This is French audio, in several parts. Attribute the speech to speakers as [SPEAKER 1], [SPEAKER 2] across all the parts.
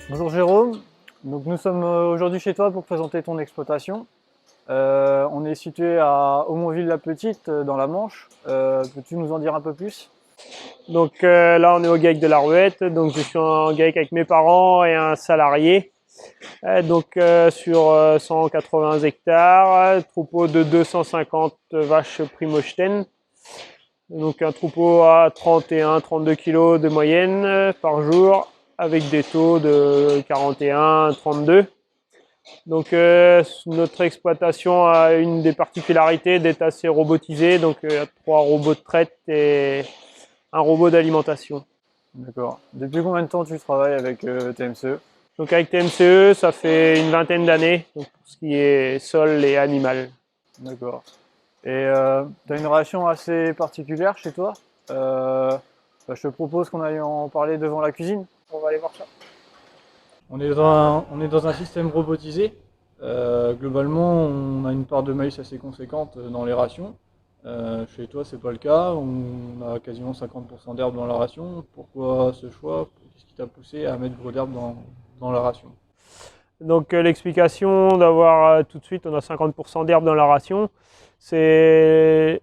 [SPEAKER 1] Bonjour Jérôme, donc nous sommes aujourd'hui chez toi pour présenter ton exploitation. On est situé à Aumonville-la-Petite dans la Manche. Peux-tu nous en dire un peu plus?
[SPEAKER 2] Là, on est au GAEC de la Ruette. Donc je suis en GAEC avec mes parents et un salarié. Sur 180 hectares, troupeau de 250 vaches Primostein. Donc un troupeau à 31-32 kg de moyenne par jour avec des taux de 41-32. Notre exploitation a une des particularités d'être assez robotisée. Donc il y a 3 robots de traite et un robot d'alimentation.
[SPEAKER 1] D'accord. Depuis combien de temps tu travailles avec TMCE?
[SPEAKER 2] Donc avec TMCE, ça fait une vingtaine d'années, pour ce qui est sol et animal.
[SPEAKER 1] D'accord. Et tu as une relation assez particulière chez toi. Je te propose qu'on aille en parler devant la cuisine. On va aller voir ça. On est dans un système robotisé. Globalement, on a une part de maïs assez conséquente dans les rations. Chez toi, c'est pas le cas. On a quasiment 50% d'herbe dans la ration. Pourquoi ce choix? Qu'est-ce qui t'a poussé à mettre gros d'herbe dans la ration?
[SPEAKER 2] L'explication d'avoir tout de suite, on a 50% d'herbe dans la ration, c'est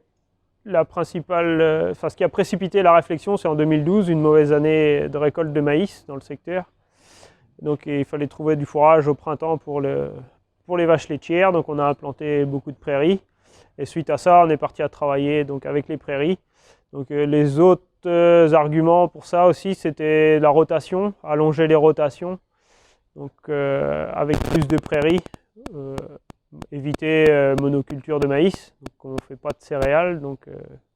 [SPEAKER 2] la principale, ce qui a précipité la réflexion, c'est en 2012, une mauvaise année de récolte de maïs dans le secteur. Donc il fallait trouver du fourrage au printemps pour les vaches laitières, donc on a implanté beaucoup de prairies. Et suite à ça, on est parti à travailler donc, avec les prairies. Donc les autres arguments pour ça aussi, c'était la rotation, allonger les rotations. Donc avec plus de prairies, éviter monoculture de maïs. Donc on ne fait pas de céréales, donc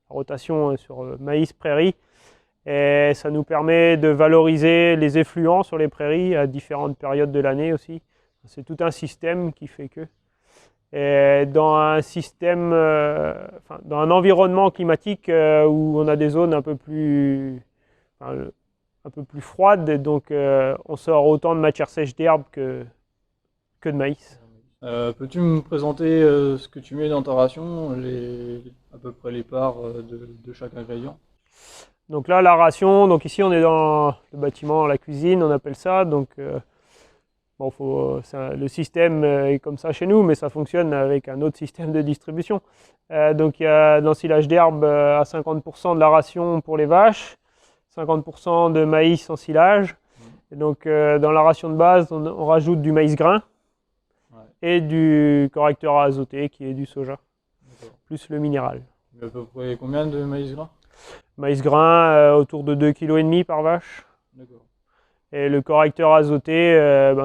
[SPEAKER 2] rotation sur maïs, prairies. Et ça nous permet de valoriser les effluents sur les prairies à différentes périodes de l'année aussi. C'est tout un système qui fait que. Et dans un système, dans un environnement climatique où on a des zones un peu plus froides, donc on sort autant de matière sèche d'herbe que de maïs.
[SPEAKER 1] Peux-tu me présenter ce que tu mets dans ta ration, à peu près les parts de chaque ingrédient?
[SPEAKER 2] Donc là, la ration, donc ici on est dans le bâtiment, la cuisine, on appelle ça. Donc le système est comme ça chez nous, mais ça fonctionne avec un autre système de distribution. Donc il y a l'ensilage d'herbe à 50% de la ration pour les vaches, 50% de maïs ensilage. Et donc dans la ration de base, on rajoute du maïs grain et du correcteur à azoter qui est du soja, plus le minéral.
[SPEAKER 1] À peu près combien de maïs gras?
[SPEAKER 2] Maïs grain autour de 2,5 kg par vache.
[SPEAKER 1] D'accord.
[SPEAKER 2] Et le correcteur azoté,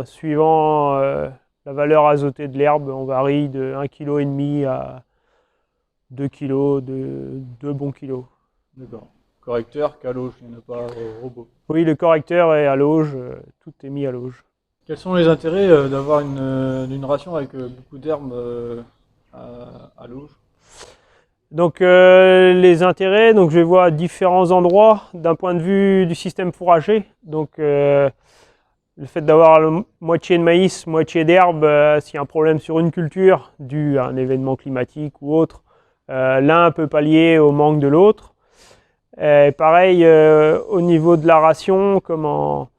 [SPEAKER 2] suivant la valeur azotée de l'herbe, on varie de 1,5 kg à 2 kg, de 2 bons kilos.
[SPEAKER 1] D'accord. Correcteur qu'à l'auge, il n'y en a pas au robot.
[SPEAKER 2] Oui, le correcteur est à l'auge, tout est mis à l'auge.
[SPEAKER 1] Quels sont les intérêts d'avoir une ration avec beaucoup d'herbe à l'auge?
[SPEAKER 2] Donc les intérêts, donc je les vois à différents endroits d'un point de vue du système fourrager. Donc le fait d'avoir moitié de maïs, moitié d'herbe, s'il y a un problème sur une culture dû à un événement climatique ou autre, l'un peut pallier au manque de l'autre. Pareil au niveau de la ration, quand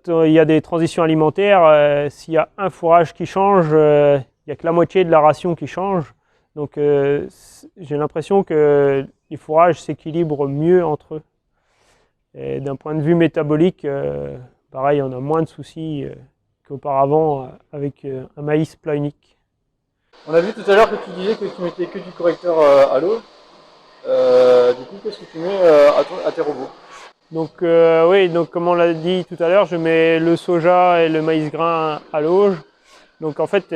[SPEAKER 2] il y a des transitions alimentaires, s'il y a un fourrage qui change, il n'y a que la moitié de la ration qui change. Donc j'ai l'impression que les fourrages s'équilibrent mieux entre eux. Et d'un point de vue métabolique, pareil, on a moins de soucis qu'auparavant avec un maïs plat unique.
[SPEAKER 1] On a vu tout à l'heure que tu disais que tu mettais que du correcteur à l'eau. Du coup, qu'est-ce que tu mets à tes robots?
[SPEAKER 2] Donc oui, donc comme on l'a dit tout à l'heure, je mets le soja et le maïs grain à l'auge. Donc en fait,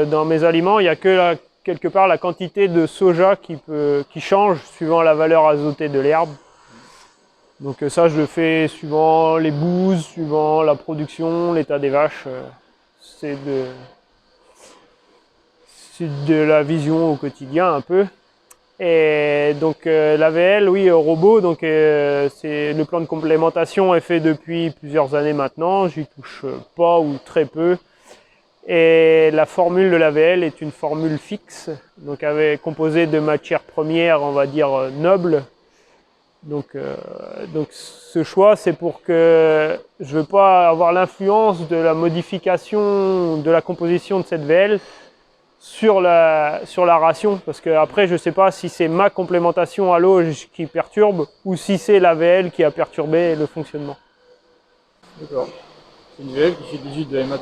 [SPEAKER 2] dans mes aliments, il n'y a que quelque part la quantité de soja qui change suivant la valeur azotée de l'herbe. Donc ça, je le fais suivant les bouses, suivant la production, l'état des vaches. C'est de la vision au quotidien un peu. Et donc l'AVL, oui, au robot, donc le plan de complémentation est fait depuis plusieurs années maintenant. J'y touche pas ou très peu. Et la formule de l'AVL est une formule fixe, donc composée de matières premières, on va dire nobles, Donc ce choix, c'est pour que je ne veux pas avoir l'influence de la modification de la composition de cette VL sur la ration, parce qu'après je ne sais pas si c'est ma complémentation à l'auge qui perturbe ou si c'est la VL qui a perturbé le fonctionnement.
[SPEAKER 1] D'accord. C'est une VL qui fait 18 de MAT.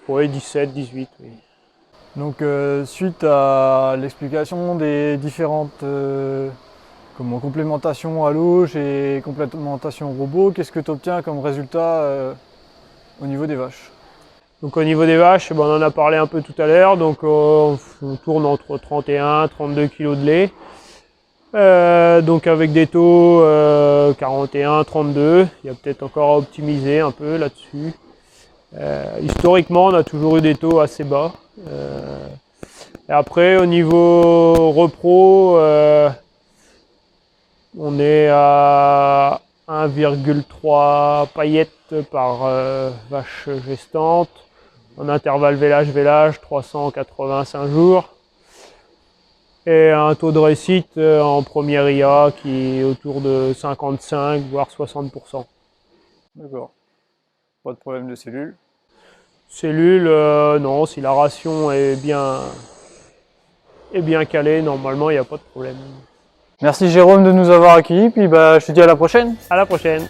[SPEAKER 2] Oui, 17, 18, oui.
[SPEAKER 3] Donc suite à l'explication des différentes complémentations à l'auge et complémentation robot, qu'est-ce que tu obtiens comme résultat au niveau des vaches?
[SPEAKER 2] Donc au niveau des vaches, on en a parlé un peu tout à l'heure, donc on tourne entre 31 et 32 kg de lait. Donc avec des taux 41, 32, il y a peut-être encore à optimiser un peu là-dessus. Historiquement, on a toujours eu des taux assez bas. Et après, au niveau repro, on est à 1,3 paillettes par vache gestante. En intervalle vélage, 385 jours. Et un taux de réussite en première IA qui est autour de 55 voire 60%.
[SPEAKER 3] D'accord. Pas de problème de cellules?
[SPEAKER 2] Cellules, non, si la ration est bien calée, normalement il n'y a pas de problème.
[SPEAKER 3] Merci Jérôme de nous avoir accueillis, puis je te dis à la prochaine.
[SPEAKER 2] À la prochaine.